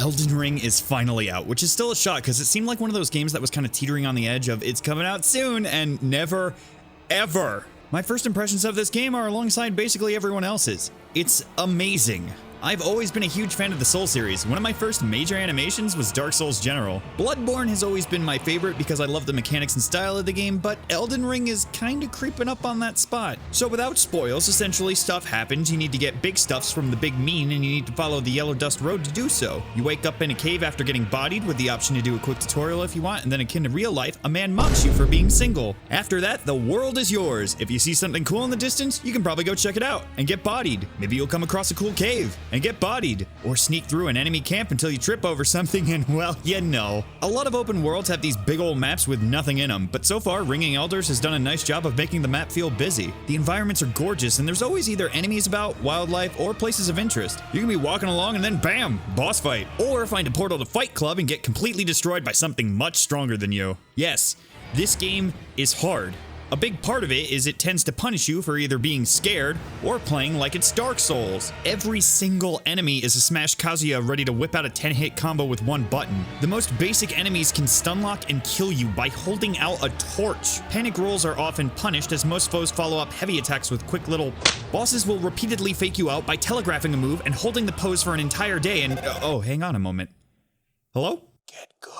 Elden Ring is finally out, which is still a shock because it seemed like one of those games that was kind of teetering on the edge of it's coming out soon and never, ever. My first impressions of this game are alongside basically everyone else's. It's amazing. I've always been a huge fan of the Soul series. One of my first major animations was Dark Souls General. Bloodborne has always been my favorite because I love the mechanics and style of the game, but Elden Ring is kinda creeping up on that spot. So without spoils, essentially stuff happens, you need to get big stuffs from the big mean, and you need to follow the Yellow Dust Road to do so. You wake up in a cave after getting bodied with the option to do a quick tutorial if you want, and then akin to real life, a man mocks you for being single. After that, the world is yours. If you see something cool in the distance, you can probably go check it out and get bodied. Maybe you'll come across a cool cave and get bodied, or sneak through an enemy camp until you trip over something and, well, you know. A lot of open worlds have these big old maps with nothing in them, but so far Ringing Elders has done a nice job of making the map feel busy. The environments are gorgeous and there's always either enemies about, wildlife, or places of interest. You can be walking along and then bam, boss fight, or find a portal to Fight Club and get completely destroyed by something much stronger than you. Yes, this game is hard. A big part of it is it tends to punish you for either being scared or playing like it's Dark Souls. Every single enemy is a Smash Kazuya ready to whip out a 10-hit combo with one button. The most basic enemies can stunlock and kill you by holding out a torch. Panic rolls are often punished as most foes follow up heavy attacks with quick little... Bosses will repeatedly fake you out by telegraphing a move and holding the pose for an entire day and... oh, hang on a moment. Hello? Get good.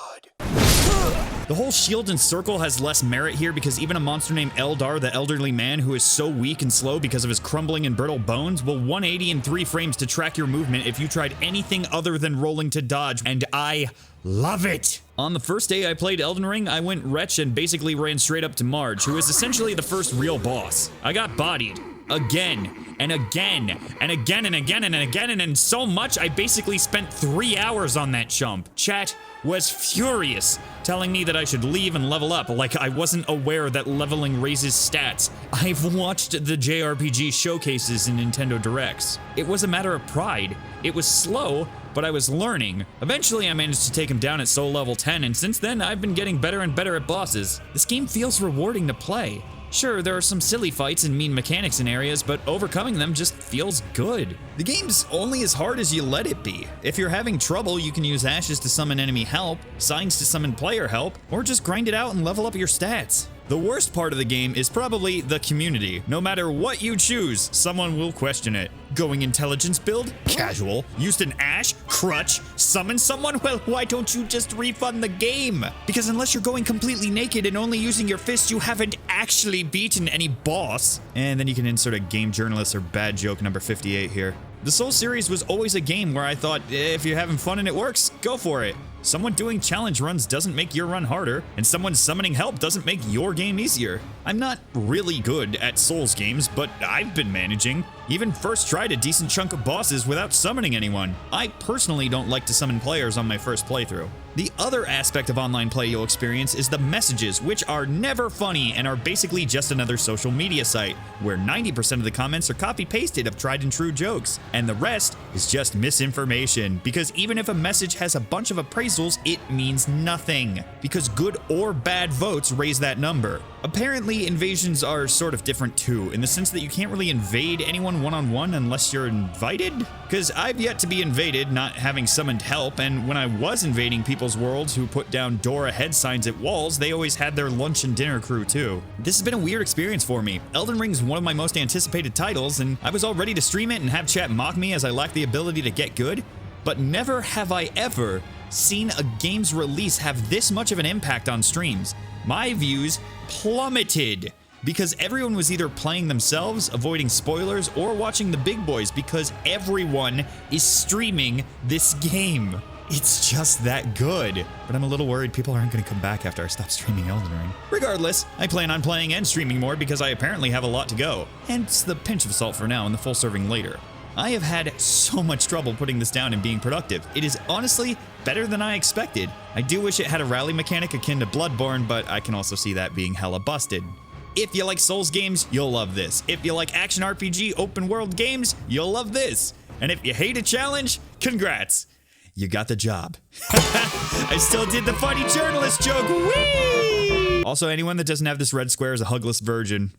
The whole shield and circle has less merit here because even a monster named Eldar, the elderly man who is so weak and slow because of his crumbling and brittle bones, will 180 in 3 frames to track your movement if you tried anything other than rolling to dodge, and I love it! On the first day I played Elden Ring, I went Wretch and basically ran straight up to Marge, who is essentially the first real boss. I got bodied. Again, and again, and again, and again, and again, and so much I basically spent 3 hours on that chump. Chat was furious, telling me that I should leave and level up, like I wasn't aware that leveling raises stats. I've watched the JRPG showcases in Nintendo Directs. It was a matter of pride. It was slow, but I was learning. Eventually I managed to take him down at soul level 10, and since then I've been getting better and better at bosses. This game feels rewarding to play. Sure, there are some silly fights and mean mechanics in areas, but overcoming them just feels good. The game's only as hard as you let it be. If you're having trouble, you can use ashes to summon enemy help, signs to summon player help, or just grind it out and level up your stats. The worst part of the game is probably the community. No matter what you choose, someone will question it. Going intelligence build? Casual. Used an ash? Crutch? Summon someone? Well, why don't you just refund the game? Because unless you're going completely naked and only using your fists, you haven't actually beaten any boss. And then you can insert a game journalist or bad joke number 58 here. The Soul series was always a game where I thought, if you're having fun and it works, go for it. Someone doing challenge runs doesn't make your run harder, and someone summoning help doesn't make your game easier. I'm not really good at Souls games, but I've been managing. Even first tried a decent chunk of bosses without summoning anyone. I personally don't like to summon players on my first playthrough. The other aspect of online play you'll experience is the messages, which are never funny and are basically just another social media site, where 90% of the comments are copy-pasted of tried and true jokes, and the rest is just misinformation, because even if a message has a bunch of appraisals, it means nothing, because good or bad votes raise that number. Apparently, invasions are sort of different too, in the sense that you can't really invade anyone one-on-one unless you're invited? Because I've yet to be invaded, not having summoned help, and when I was invading people's worlds who put down door ahead signs at walls, they always had their lunch and dinner crew too. This has been a weird experience for me. Elden Ring is one of my most anticipated titles, and I was all ready to stream it and have chat mock me as I lack the ability to get good, but never have I ever seen a game's release have this much of an impact on streams. My views plummeted because everyone was either playing themselves, avoiding spoilers, or watching the big boys because everyone is streaming this game. It's just that good. But I'm a little worried people aren't going to come back after I stop streaming Elden Ring. Regardless, I plan on playing and streaming more because I apparently have a lot to go. Hence the pinch of salt for now and the full serving later. I have had so much trouble putting this down and being productive. It is honestly better than I expected. I do wish it had a rally mechanic akin to Bloodborne, but I can also see that being hella busted. If you like Souls games, you'll love this. If you like action RPG open world games, you'll love this. And if you hate a challenge, congrats. You got the job. I still did the funny journalist joke. Whee! Also, anyone that doesn't have this red square is a hugless virgin.